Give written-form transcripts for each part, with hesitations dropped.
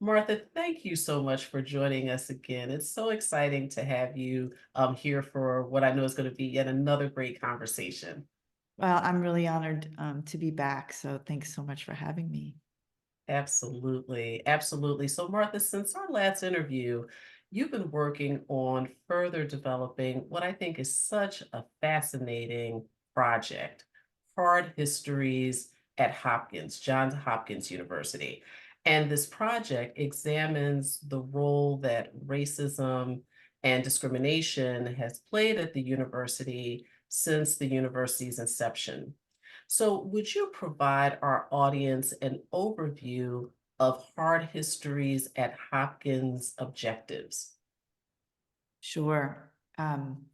Martha, thank you so much for joining us again. It's so exciting to have you here for what I know is going to be yet another great conversation. Well, I'm really honored to be back. So thanks so much for having me. Absolutely. Absolutely. So, Martha, since our last interview, you've been working on further developing what I think is such a fascinating project, Hard Histories at Johns Hopkins University. And this project examines the role that racism and discrimination has played at the university since the university's inception. So, would you provide our audience an overview of Hard Histories at Hopkins objectives? Sure.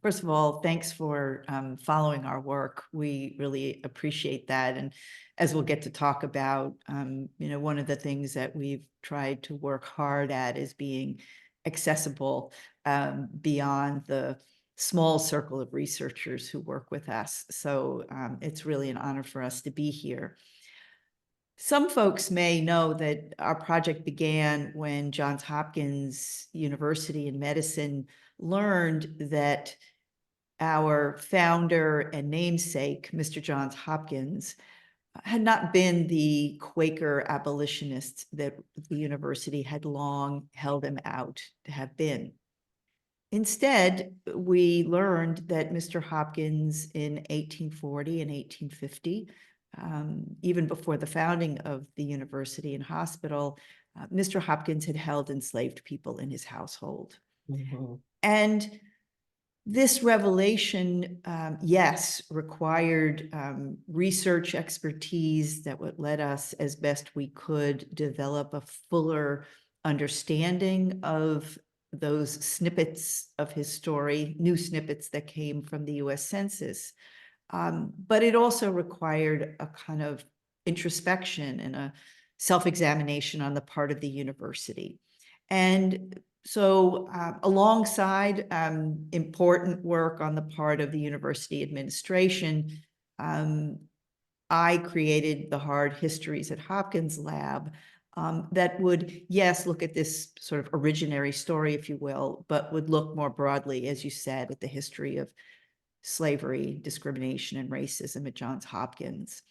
First of all, thanks for following our work. We really appreciate that. And as we'll get to talk about, one of the things that we've tried to work hard at is being accessible beyond the small circle of researchers who work with us. So it's really an honor for us to be here. Some folks may know that our project began when Johns Hopkins University in medicine learned that our founder and namesake, Mr. Johns Hopkins, had not been the Quaker abolitionist that the university had long held him out to have been. Instead, we learned that Mr. Hopkins in 1840 and 1850, even before the founding of the university and hospital, Mr. Hopkins had held enslaved people in his household. Mhm. And this revelation, yes, required research expertise that would let us, as best we could, develop a fuller understanding of those snippets of his story, new snippets that came from the US Census. But it also required a kind of introspection and a self-examination on the part of the university. And so alongside important work on the part of the university administration, um, I created the Hard Histories at Hopkins lab that would, yes, look at this sort of originary story, if you will, but would look more broadly, as you said, at the history of slavery, discrimination, and racism at Johns Hopkins.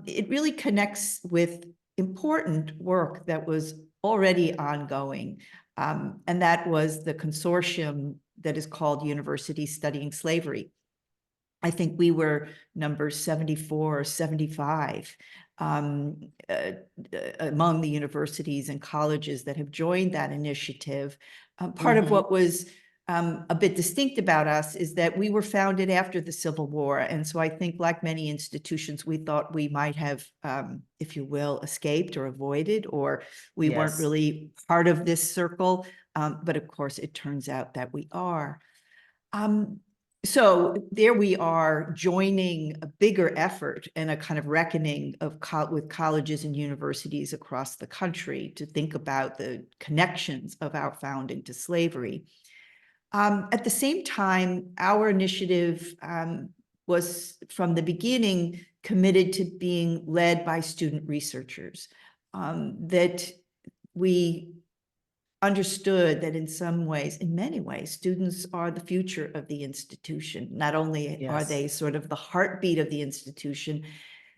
It really connects with important work that was already ongoing, and that was the consortium that is called Universities Studying Slavery. I think we were number 74 or 75 among the universities and colleges that have joined that initiative. Part of Mhm. what was a bit distinct about us is that we were founded after the Civil War. And so I think, like many institutions, we thought we might have, if you will, escaped or avoided, or we weren't Yes. really part of this circle. But of course, it turns out that we are. Um, so there we are, joining a bigger effort and a kind of reckoning of with colleges and universities across the country to think about the connections of our founding to slavery. At the same time, our initiative was from the beginning committed to being led by student researchers, that we understood that in some ways, in many ways, students are the future of the institution. Not only are Yes. they sort of the heartbeat of the institution,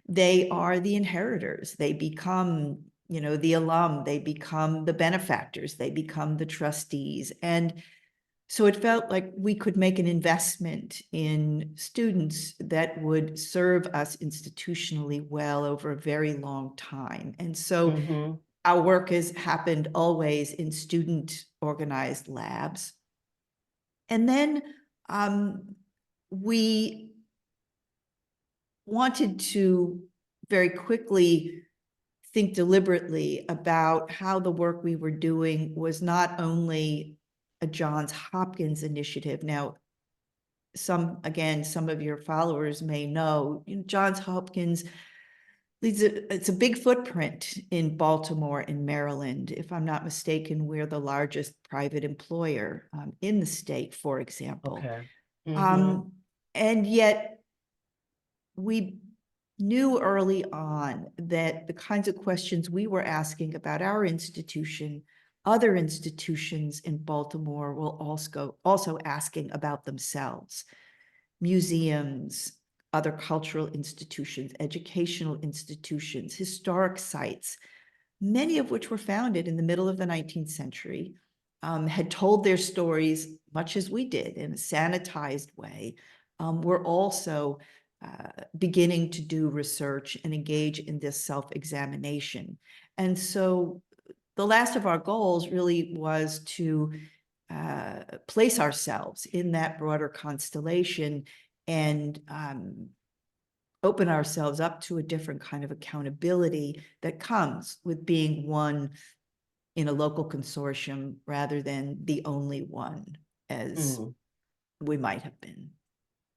they are the inheritors. They become, the alum, they become the benefactors, they become the trustees. And so it felt like we could make an investment in students that would serve us institutionally well over a very long time. And so Mhm. our work has happened always in student organized labs. And then we wanted to very quickly think deliberately about how the work we were doing was not only a Johns Hopkins initiative. Now, some of your followers may know, Johns Hopkins it's a big footprint in Baltimore and Maryland. If I'm not mistaken, we're the largest private employer in the state, for example. Okay. Mhm. Um, and yet we knew early on that the kinds of questions we were asking about our institution, other institutions in Baltimore were also asking about themselves. Museums, other cultural institutions, educational institutions, historic sites, many of which were founded in the middle of the 19th century, had told their stories, much as we did, in a sanitized way, were also beginning to do research and engage in this self-examination. And so the last of our goals really was to place ourselves in that broader constellation and open ourselves up to a different kind of accountability that comes with being one in a local consortium rather than the only one as Mm, we might have been.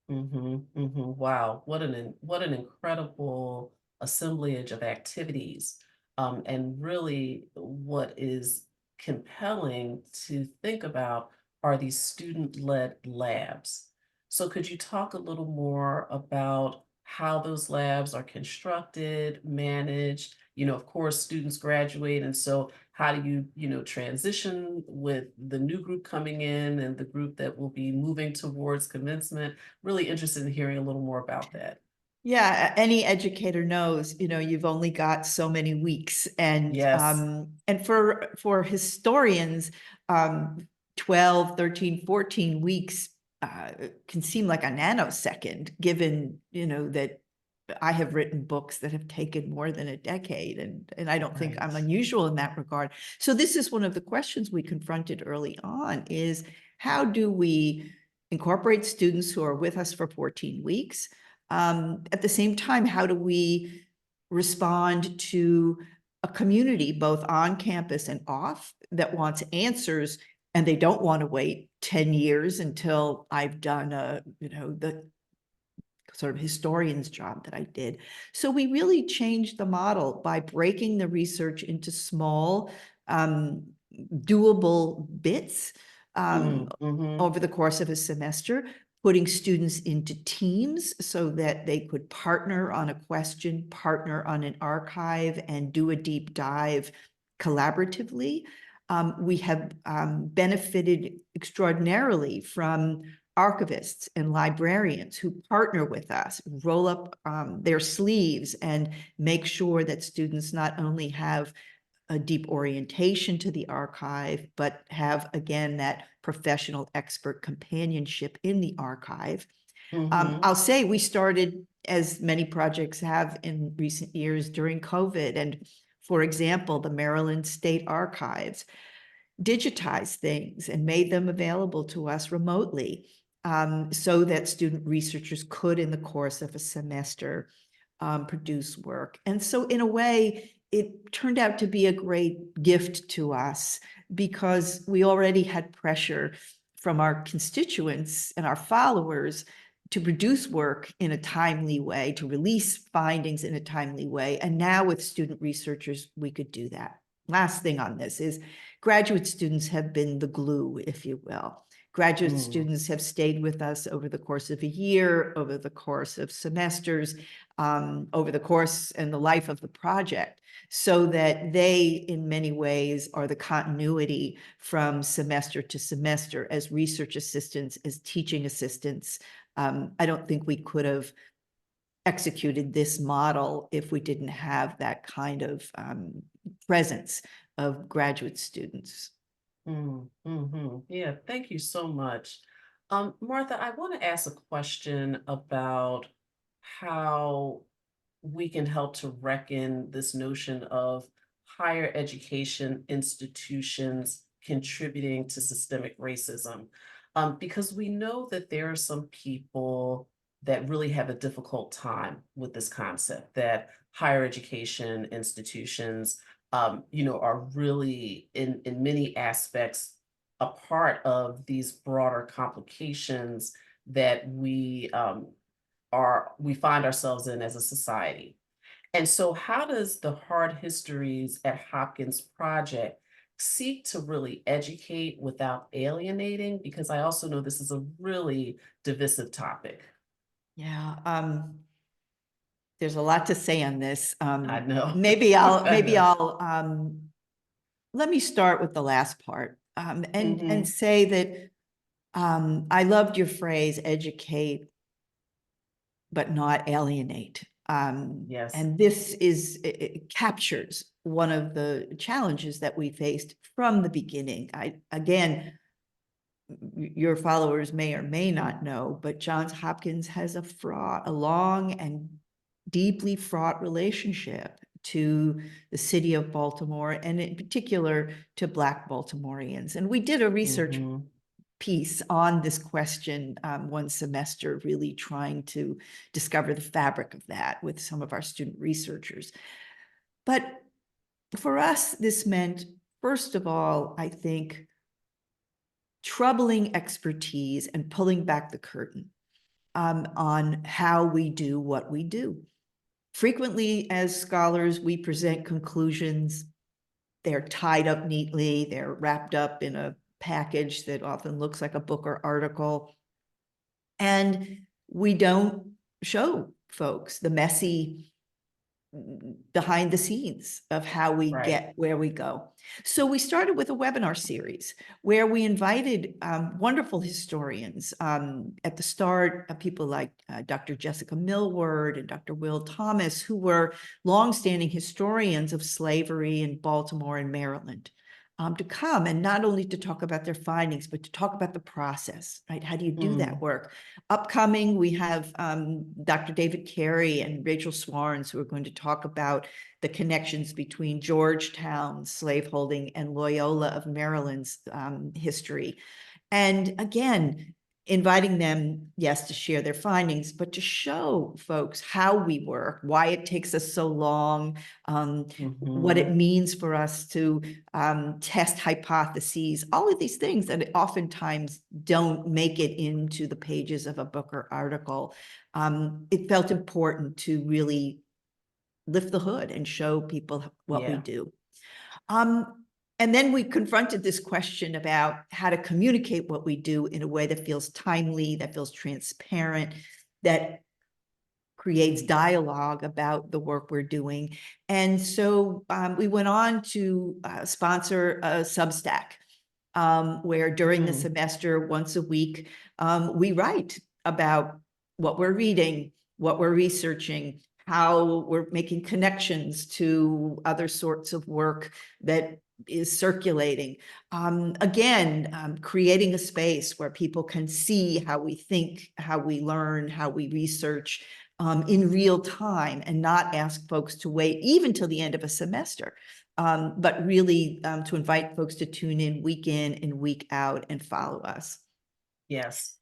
Wow, what an incredible assemblage of activities. And really what is compelling to think about are these student-led labs. So could you talk a little more about how those labs are constructed, managed? Of course, students graduate, and so how do you transition with the new group coming in and the group that will be moving towards commencement? Really interested in hearing a little more about that. Yeah, any educator knows, you've only got so many weeks, and Yes. for historians, 12, 13, 14 weeks can seem like a nanosecond, given, that I have written books that have taken more than a decade, and I don't think Right. I'm unusual in that regard. So this is one of the questions we confronted early on is, how do we incorporate students who are with us for 14 weeks? At the same time, how do we respond to a community, both on campus and off, that wants answers, and they don't want to wait 10 years until I've done the sort of historian's job that I did. So we really changed the model by breaking the research into small, doable bits um, Mm-hmm. over the course of a semester, putting students into teams so that they could partner on a question, partner on an archive, and do a deep dive collaboratively. We have benefited extraordinarily from archivists and librarians who partner with us, roll up their sleeves and make sure that students not only have a deep orientation to the archive, but have, again, that professional expert companionship in the archive. Mm-hmm. I'll say we started, as many projects have in recent years, during COVID. And for example, the Maryland State Archives digitized things and made them available to us remotely, so that student researchers could, in the course of a semester, produce work. And so in a way, it turned out to be a great gift to us because we already had pressure from our constituents and our followers to produce work in a timely way, to release findings in a timely way. And now with student researchers, we could do that. Last thing on this is graduate students have been the glue, if you will. Graduate Mm. students have stayed with us over the course of a year, over the course of semesters, over the course and the life of the project, so that they, in many ways, are the continuity from semester to semester as research assistants, as teaching assistants. I don't think we could have executed this model if we didn't have that kind of presence of graduate students. Yeah, thank you so much. Martha, I want to ask a question about how we can help to reckon this notion of higher education institutions contributing to systemic racism. Because we know that there are some people that really have a difficult time with this concept, that higher education institutions are really in many aspects a part of these broader complications that we find ourselves in as a society. And so how does the Hard Histories at Hopkins project seek to really educate without alienating? Because I also know this is a really divisive topic. Yeah. there's a lot to say on this. I know. Maybe I know. let me start with the last part, and Mhm. say that I loved your phrase, educate, but not alienate. Yes. And this it captures one of the challenges that we faced from the beginning. Again, your followers may or may not know, but Johns Hopkins has a long and deeply fraught relationship to the city of Baltimore, and in particular to Black Baltimoreans. And we did a research Mhm. piece on this question one semester, really trying to discover the fabric of that with some of our student researchers. But for us, this meant, first of all, I think, troubling expertise and pulling back the curtain on how we do what we do. Frequently, as scholars, we present conclusions. They're tied up neatly. They're wrapped up in a package that often looks like a book or article. And we don't show folks the messy behind the scenes of how we Right. get where we go. So we started with a webinar series where we invited wonderful historians. At the start, people like Dr. Jessica Millward and Dr. Will Thomas, who were longstanding historians of slavery in Baltimore and Maryland, to come and not only to talk about their findings, but to talk about the process, right? How do you do that Mm. work? Upcoming, we have Dr. David Carey and Rachel Swarns, who are going to talk about the connections between Georgetown slaveholding and Loyola of Maryland's history. And again, inviting them, yes, to share their findings, but to show folks how we work, why it takes us so long, what it Mhm. means for us to test hypotheses, all of these things that oftentimes don't make it into the pages of a book or article. It felt important to really lift the hood and show people what we Yeah. do. And then we confronted this question about how to communicate what we do in a way that feels timely, that feels transparent, that creates dialogue about the work we're doing. And so we went on to sponsor a Substack, where during the Mm. semester, once a week, we write about what we're reading, what we're researching, how we're making connections to other sorts of work that is circulating. Again, creating a space where people can see how we think, how we learn, how we research in real time, and not ask folks to wait even till the end of a semester, but really to invite folks to tune in and week out and follow us. Yes.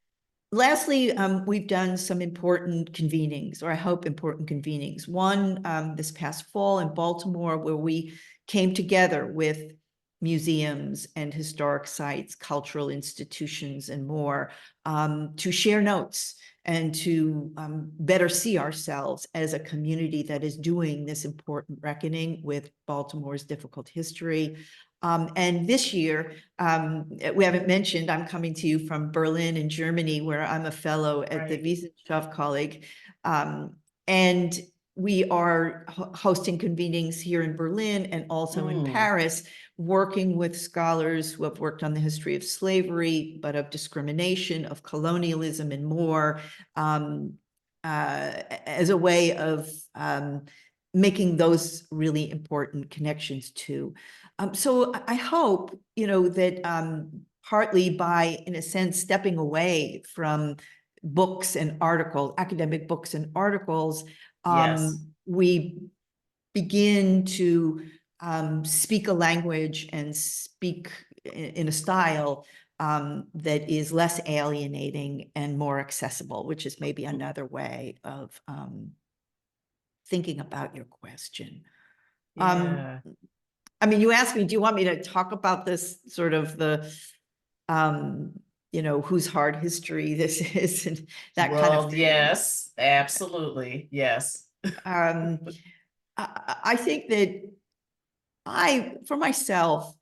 Lastly, we've done some important convenings, or I hope important convenings. One this past fall in Baltimore, where we came together with museums and historic sites, cultural institutions, and more, to share notes and to better see ourselves as a community that is doing this important reckoning with Baltimore's difficult history. And this year, we haven't mentioned, I'm coming to you from Berlin in Germany, where I'm a fellow at the Right. Wissenschaft-Kolleg. And we are hosting convenings here in Berlin and also in Mm. Paris, working with scholars who have worked on the history of slavery, but of discrimination, of colonialism, and more, as a way of making those really important connections too. So I hope, that partly by, in a sense, stepping away from books and articles, academic books and articles, Yes. we begin to speak a language and speak in a style that is less alienating and more accessible, which is maybe another way of thinking about your question. Um, Yeah. I mean, you asked me, do you want me to talk about this sort of um, whose hard history this is and that kind of Well, thing? yes, absolutely. Yes. Um, I think that for myself,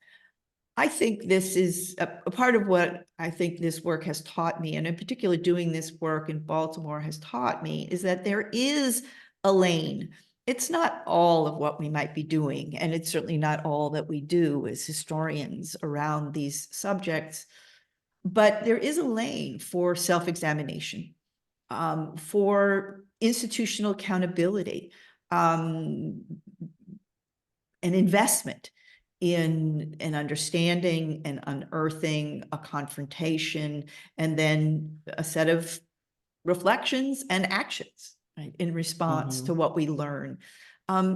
I think this is a part of what I think this work has taught me, and in particular doing this work in Baltimore has taught me, is that there is a lane. It's not all of what we might be doing, and it's certainly not all that we do as historians around these subjects, but there is a lane for self-examination, for institutional accountability, an investment in an understanding and unearthing a confrontation, and then a set of reflections and actions, right, in response to what we learn.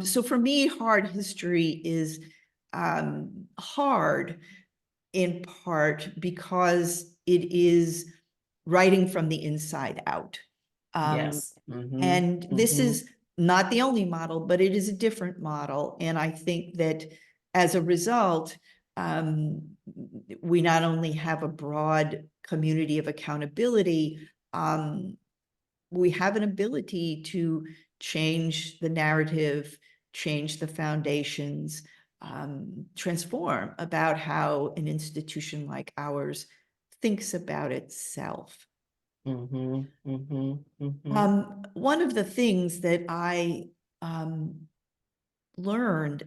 So for me, hard history is hard in part because it is writing from the inside out. Yes. And this is not the only model, but it is a different model. And I think that as a result, we not only have a broad community of accountability, we have an ability to change the narrative, change the foundations, transform about how an institution like ours thinks about itself. One of the things that I learned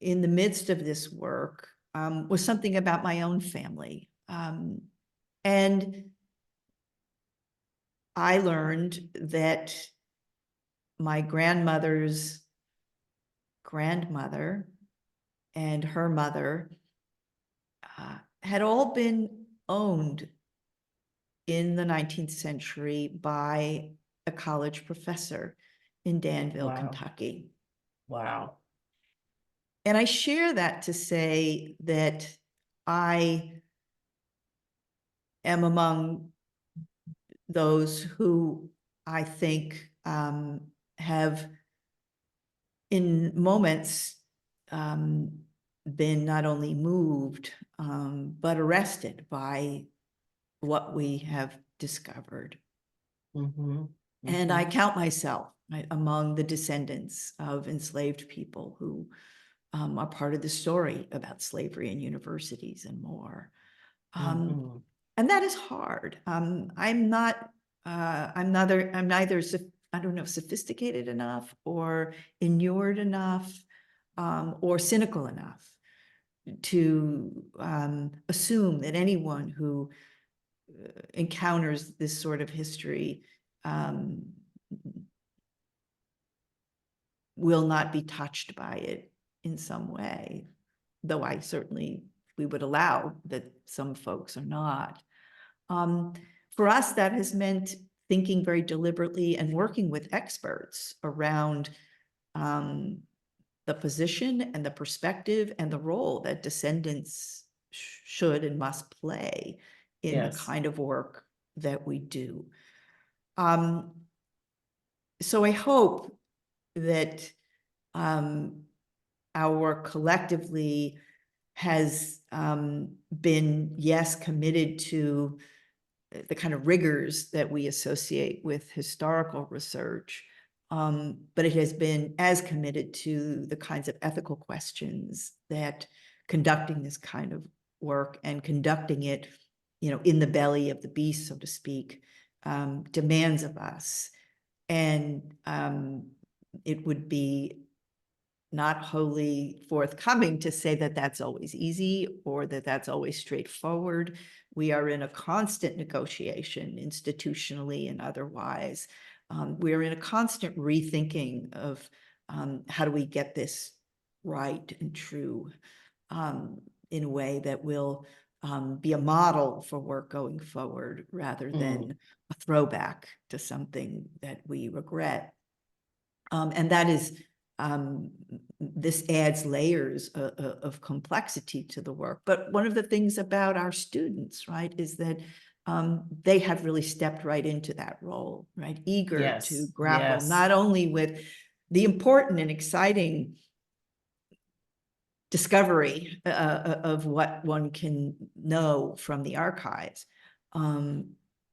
in the midst of this work was something about my own family. And I learned that my grandmother's grandmother and her mother had all been owned in the 19th century by a college professor in Danville, Wow. Kentucky. Wow. And I share that to say that I am among those who I think have in moments been not only moved, but arrested by what we have discovered. And I count myself, right, among the descendants of enslaved people who are part of the story about slavery in universities and more. And that is hard. I'm neither, I don't know, sophisticated enough or inured enough or cynical enough to assume that anyone who encounters this sort of history will not be touched by it in some way, though I certainly, we would allow that some folks are not. For us, that has meant thinking very deliberately and working with experts around the position and the perspective and the role that descendants should and must play in the kind of work that we do. So I hope that our work collectively has been, yes, committed to the kind of rigors that we associate with historical research, but it has been as committed to the kinds of ethical questions that conducting this kind of work and conducting it, you know, in the belly of the beast, so to speak, demands of us. And it would be not wholly forthcoming to say that that's always easy or that that's always straightforward. We are in a constant negotiation institutionally and otherwise. We are in a constant rethinking of how do we get this right and true in a way that will be a model for work going forward rather than a throwback to something that we regret. And that is, this adds layers of complexity to the work. But one of the things about our students, right, is that they have really stepped right into that role, right? Eager to grapple not only with the important and exciting discovery of what one can know from the archives,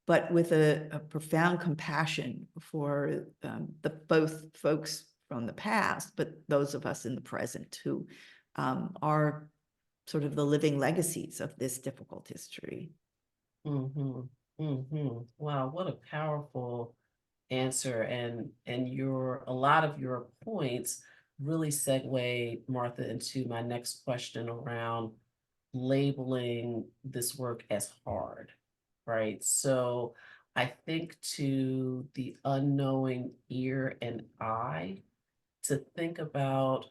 but with a profound compassion for both folks from the past, but those of us in the present who are sort of the living legacies of this difficult history. Wow, what a powerful answer, and a lot of your points really segue, Martha, into my next question around labeling this work as hard, right? So I think to the unknowing ear and eye, to think about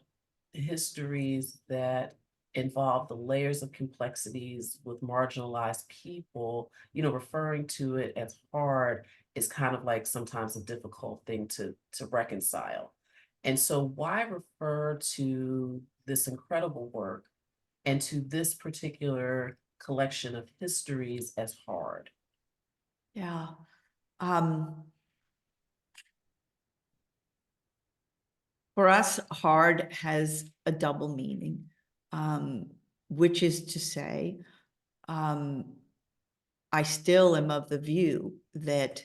histories that involve the layers of complexities with marginalized people, referring to it as hard is kind of like sometimes a difficult thing to reconcile. And so why refer to this incredible work and to this particular collection of histories as hard? Yeah. Um, for us, hard has a double meaning, which is to say, I still am of the view that,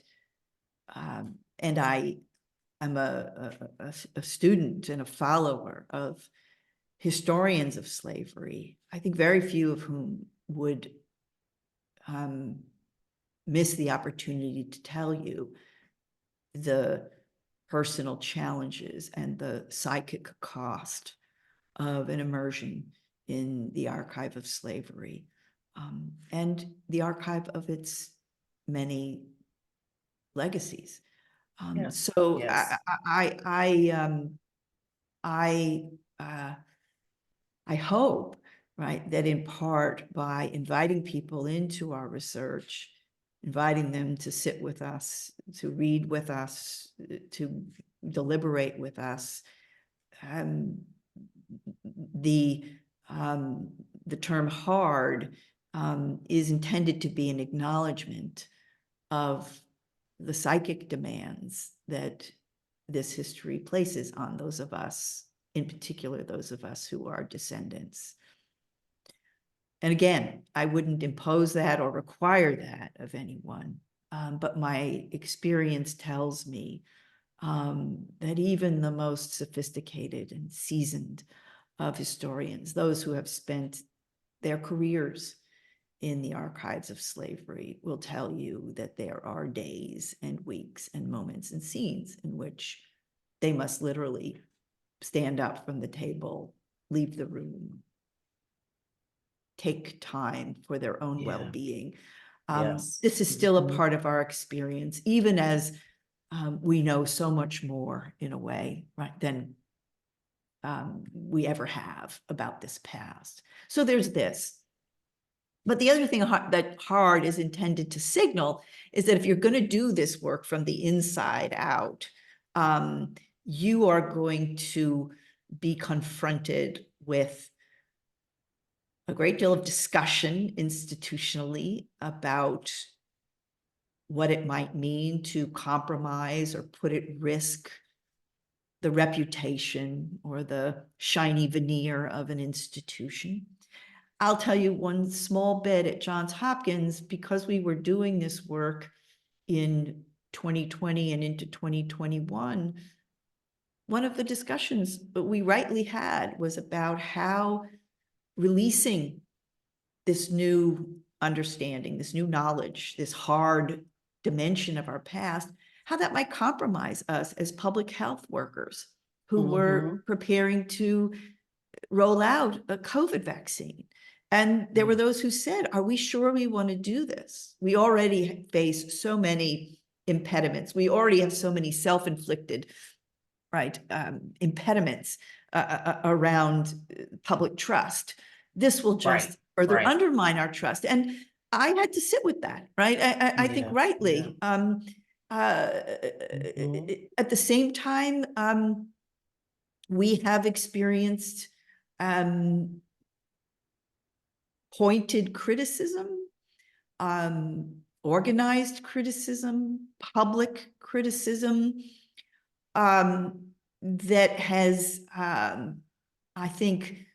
and I'm a student and a follower of historians of slavery, I think very few of whom would miss the opportunity to tell you the personal challenges and the psychic cost of an immersion in the archive of slavery, and the archive of its many legacies. Yes, So yes, I I hope, right, that in part by inviting people into our research, inviting them to sit with us, to read with us, to deliberate with us, um, the the term hard is intended to be an acknowledgement of the psychic demands that this history places on those of us, in particular, those of us who are descendants. And again, I wouldn't impose that or require that of anyone, but my experience tells me that even the most sophisticated and seasoned of historians, those who have spent their careers in the archives of slavery, will tell you that there are days and weeks and moments and scenes in which they must literally stand up from the table, leave the room, take time for their own yeah, well-being. yes. This is still a Mhm. part of our experience, even as we know so much more in a way, right, than we ever have about this past. So there's this. But the other thing that hard is intended to signal is that if you're going to do this work from the inside out, you are going to be confronted with a great deal of discussion institutionally about what it might mean to compromise or put at risk the reputation or the shiny veneer of an institution. I'll tell you one small bit at Johns Hopkins, because we were doing this work in 2020 and into 2021, one of the discussions that we rightly had was about how releasing this new understanding, this new knowledge, this hard dimension of our past, how that might compromise us as public health workers who were Mhm. preparing to roll out a COVID vaccine. And there were those who said, are we sure we want to do this? We already face so many impediments. We already have so many self-inflicted, right, impediments around public trust. This will Right, just further right. undermine our trust. And I had to sit with that, right? I think Yeah, yeah. rightly. Mhm. At the same time, we have experienced pointed criticism, organized criticism, public criticism that has, I think,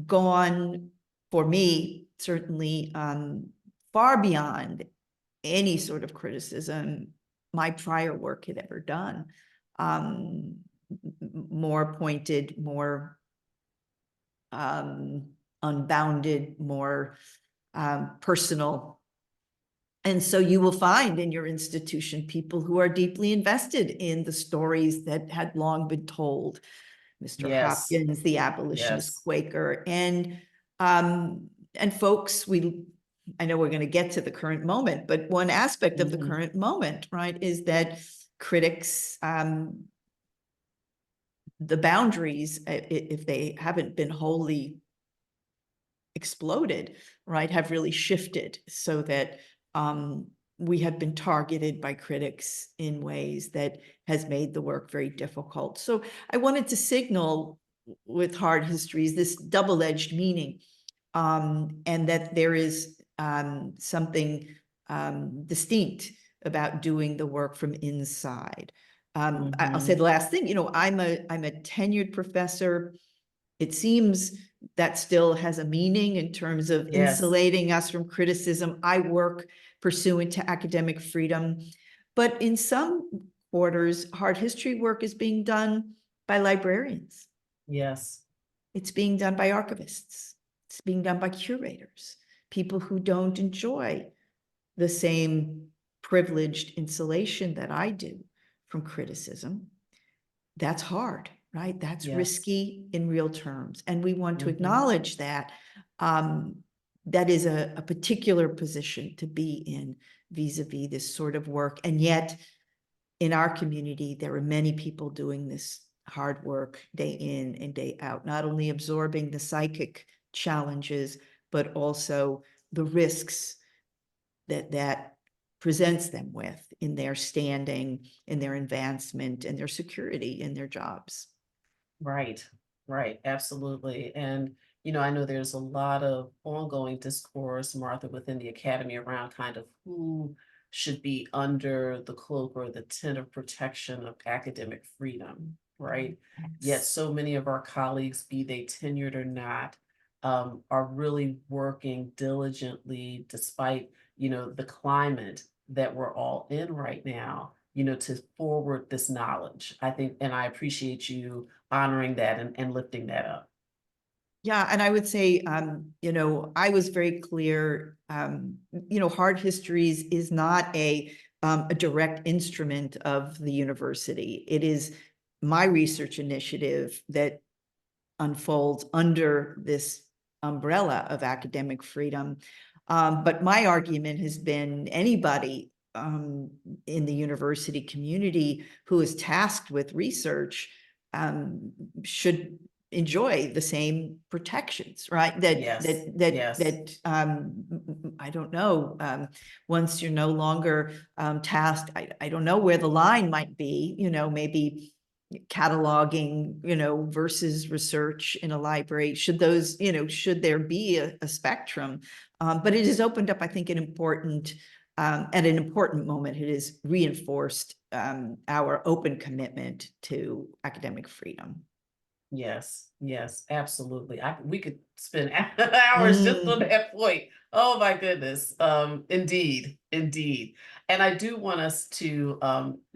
gone, for me, certainly far beyond any sort of criticism my prior work had ever done. More pointed, more unbounded, more personal And so you will find in your institution people who are deeply invested in the stories that had long been told. Mr. Yes, Hopkins, the abolitionist yes. Quaker, and folks, I know we're going to get to the current moment, but one aspect of the Mhm. current moment, right, is that critics, the boundaries, if they haven't been wholly exploded, right, have really shifted so that we have been targeted by critics in ways that has made the work very difficult. So I wanted to signal with Hard Histories this double-edged meaning, and that there is something distinct about doing the work from inside. I'll say Mhm. the last thing, I'm a tenured professor. It seems that still has a meaning in terms of Yes, insulating us from criticism. I work pursuant to academic freedom, but in some quarters, hard history work is being done by librarians. yes. It's being done by archivists. It's being done by curators, people who don't enjoy the same privileged insulation that I do from criticism. That's hard, right? That's Yes. risky in real terms. And we want to Mhm. acknowledge that. That is a particular position to be in vis-a-vis this sort of work. And yet, in our community, there are many people doing this hard work day in and day out, not only absorbing the psychic challenges, but also the risks that presents them with in their standing, in their advancement, and their security in their jobs. Right, right, absolutely. And, I know there's a lot of ongoing discourse, Martha, within the academy around kind of who should be under the cloak or the tent of protection of academic freedom, right? Yet Yes. so many of our colleagues, be they tenured or not, are really working diligently despite, the climate that we're all in right now, to forward this knowledge. I think, and I appreciate you honoring that and lifting that up. Yeah, and I would say, I was very clear, Hard Histories is not a direct instrument of the university. It is my research initiative that unfolds under this umbrella of academic freedom. But my argument has been anybody in the university community who is tasked with research should enjoy the same protections, right? Yes, yes, I don't know, once you're no longer tasked, I don't know where the line might be, maybe cataloging, versus research in a library. Should there be a spectrum? But it has opened up, I think, at an important moment, it has reinforced our open commitment to academic freedom. yes, yes, absolutely. We could spend hours just on Mm, that point. Oh my goodness. Indeed, indeed. And I do want us to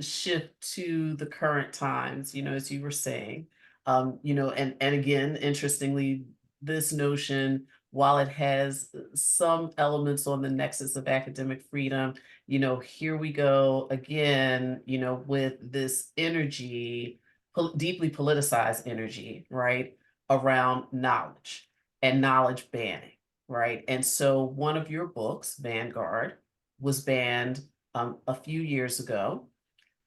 shift to the current times, as you were saying. And again, interestingly, this notion, while it has some elements on the nexus of academic freedom, here we go again, with this energy, deeply politicized energy, right, around knowledge and knowledge banning, right? And so one of your books, Vanguard, was banned a few years ago.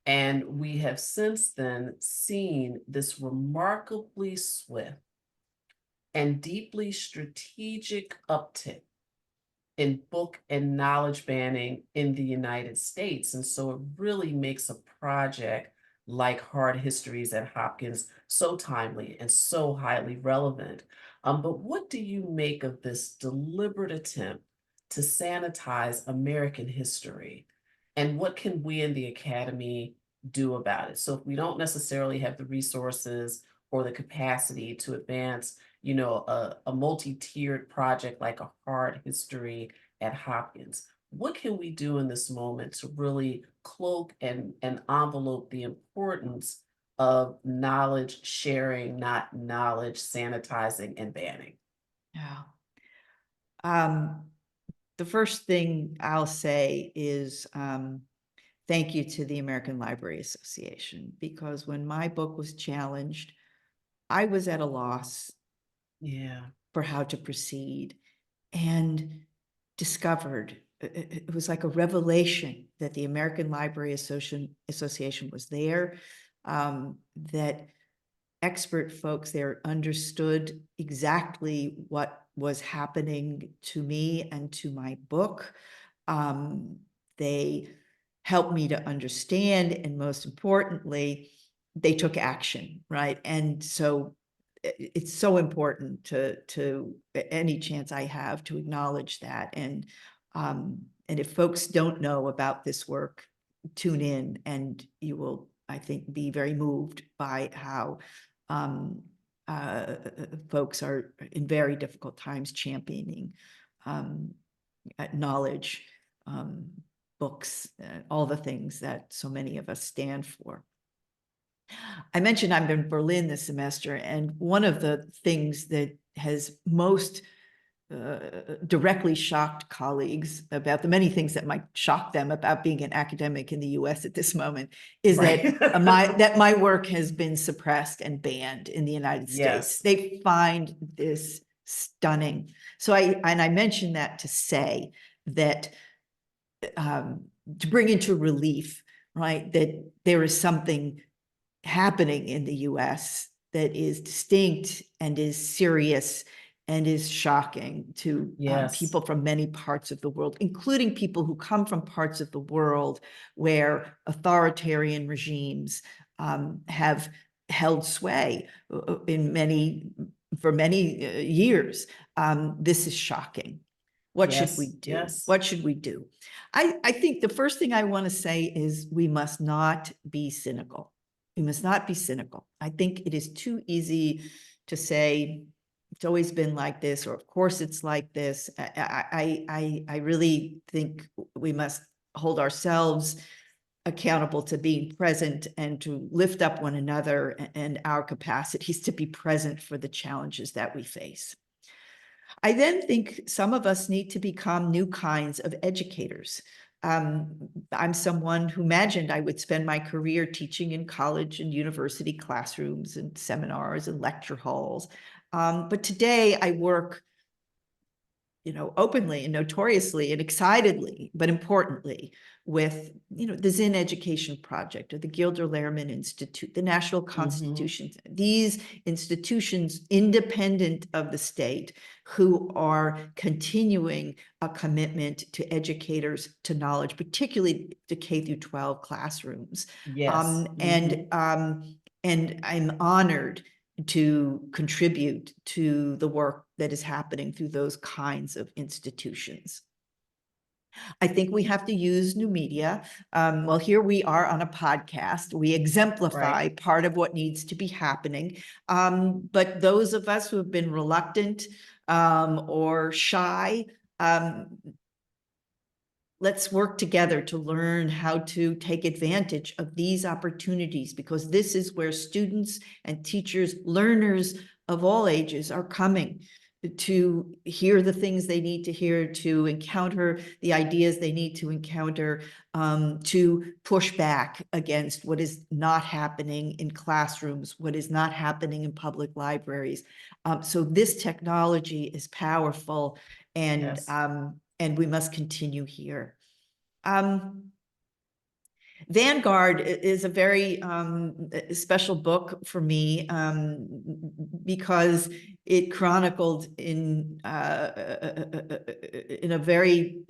And we have since then seen this remarkably swift and deeply strategic uptick in book and knowledge banning in the United States. And so it really makes a project like Hard Histories at Hopkins so timely and so highly relevant. But what do you make of this deliberate attempt to sanitize American history? And what can we in the academy do about it? So if we don't necessarily have the resources or the capacity to advance, a multi-tiered project like a hard history at Hopkins, what can we do in this moment to really cloak and envelope the importance of knowledge sharing, not knowledge sanitizing and banning? yeah. Um, the first thing I'll say is thank you to the American Library Association, because when my book was challenged, I was at a loss Yeah. for how to proceed, and discovered, it was like a revelation that the American Library Association was there, that expert folks there understood exactly what was happening to me and to my book. They helped me to understand, and most importantly, they took action, right? And so it's so important to any chance I have to acknowledge that. And if folks don't know about this work, tune in and you will, I think, be very moved by how folks are in very difficult times championing knowledge, books, all the things that so many of us stand for. I mentioned I'm in Berlin this semester, and one of the things that has most directly shocked colleagues about the many things that might shock them about being an academic in the US at this moment is Right. that my work has been suppressed and banned in the United States. Yes. They find this stunning. So I mentioned that to say that to bring into relief, right, that there is something happening in the US that is distinct and is serious and is shocking to Yes. people from many parts of the world, including people who come from parts of the world where authoritarian regimes have held sway for many years. This is shocking. What should we Yes. do? Yes. What should we do? I think the first thing I want to say is we must not be cynical. We must not be cynical. I think it is too easy to say it's always been like this, or of course it's like this. I really think we must hold ourselves accountable to being present and to lift up one another and our capacities to be present for the challenges that we face. I then think some of us need to become new kinds of educators. I'm someone who imagined I would spend my career teaching in college and university classrooms and seminars and lecture halls. But today I work, openly and notoriously and excitedly, but importantly, with, the Zinn Education Project or the Gilder Lehrman Institute, the National Constitution, these institutions independent of the state who are continuing a commitment to educators to knowledge, particularly to K through 12 classrooms. Yes. And I'm honored to contribute to the work that is happening through those kinds of institutions. I think we have to use new media. Well, here we are on a podcast. We exemplify Right. part of what needs to be happening. But those of us who have been reluctant or shy, let's work together to learn how to take advantage of these opportunities, because this is where students and teachers, learners of all ages are coming to hear the things they need to hear, to encounter the ideas they need to encounter, to push back against what is not happening in classrooms, what is not happening in public libraries. So this technology is powerful, and Yes. we must continue here. Vanguard is a very special book for me because it chronicled in a very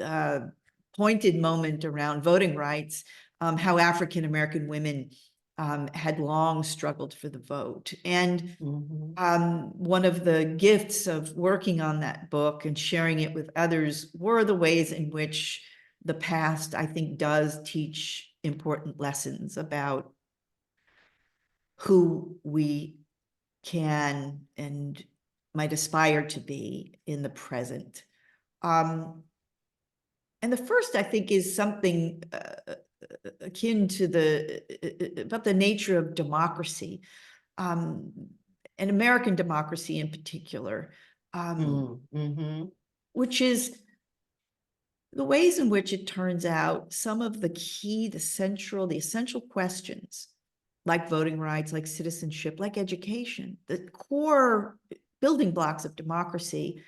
pointed moment around voting rights, how African-American women had long struggled for the vote. And one of the gifts of working on that book and sharing it with others were the ways in which the past, I think, does teach important lessons about who we can and might aspire to be in the present. And the first, I think, is something akin to about the nature of democracy, and American democracy in particular, which is The ways in which it turns out some of the key, the essential questions, like voting rights, like citizenship, like education, the core building blocks of democracy,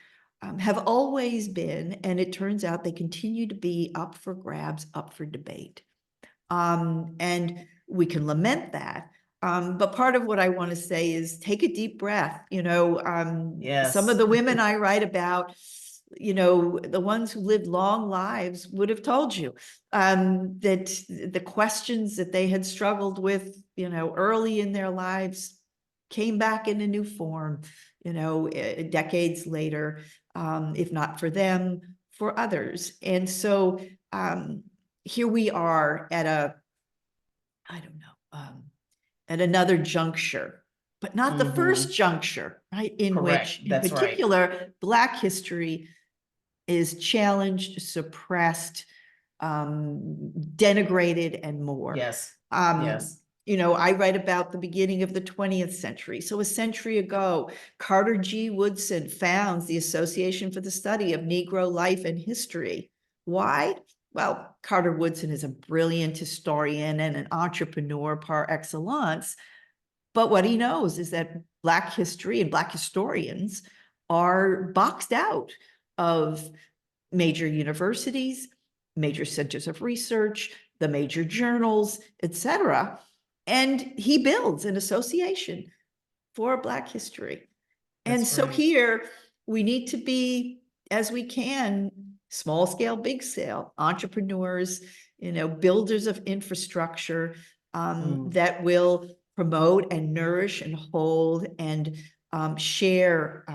have always been, and it turns out they continue to be up for grabs, up for debate. And we can lament that. But part of what I want to say is take a deep breath. Some of Yes. the women I write about, the ones who lived long lives would have told you that the questions that they had struggled with, early in their lives came back in a new form, decades later, if not for them, for others. And so here we are at at another juncture, but not the first juncture, right? In Correct. which, in That's right. particular, Black history is challenged, suppressed, denigrated, and more. Yes. Yes. I write about the beginning of the 20th century. So a century ago, Carter G. Woodson founds the Association for the Study of Negro Life and History. Why? Well, Carter Woodson is a brilliant historian and an entrepreneur par excellence. But what he knows is that Black history and Black historians are boxed out of major universities, major centers of research, the major journals, etc. And he builds an association for Black history. And That's so right. here we need to be, as we can, small scale, big scale, entrepreneurs, builders of infrastructure that will promote and nourish and hold and share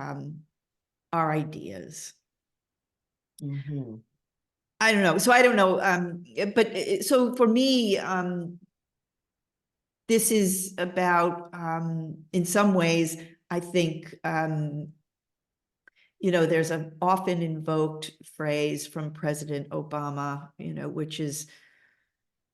our ideas. I don't know. So I don't know. But so for me, this is about, in some ways, I think, there's an often invoked phrase from President Obama, which is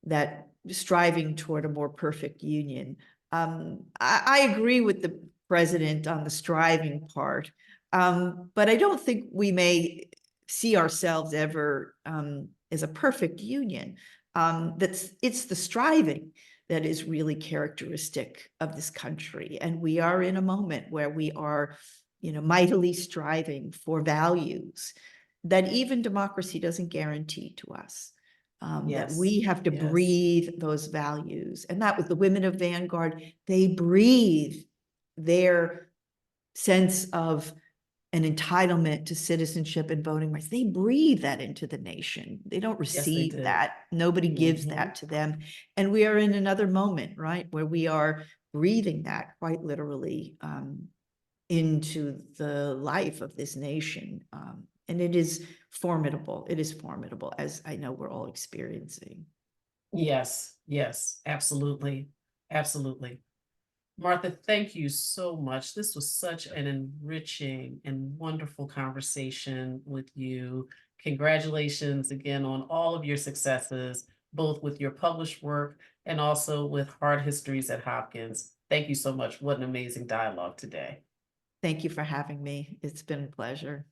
that striving toward a more perfect union. I agree with the president on the striving part, but I don't think we may see ourselves ever as a perfect union. It's the striving that is really characteristic of this country. And we are in a moment where we are, mightily striving for values that even democracy doesn't guarantee to us. That we have to breathe those values. And that was the women of Vanguard, they breathe their sense of an entitlement to citizenship and voting rights. They breathe that into the nation. They don't receive that. Nobody gives that to them. And we are in another moment, right, where we are breathing that quite literally into the life of this nation. And it is formidable. It is formidable, as I know we're all experiencing. Yes. Yes. Absolutely. Absolutely. Martha, thank you so much. This was such an enriching and wonderful conversation with you. Congratulations again on all of your successes, both with your published work and also with Hard Histories at Hopkins. Thank you so much. What an amazing dialogue today. Thank you for having me. It's been a pleasure.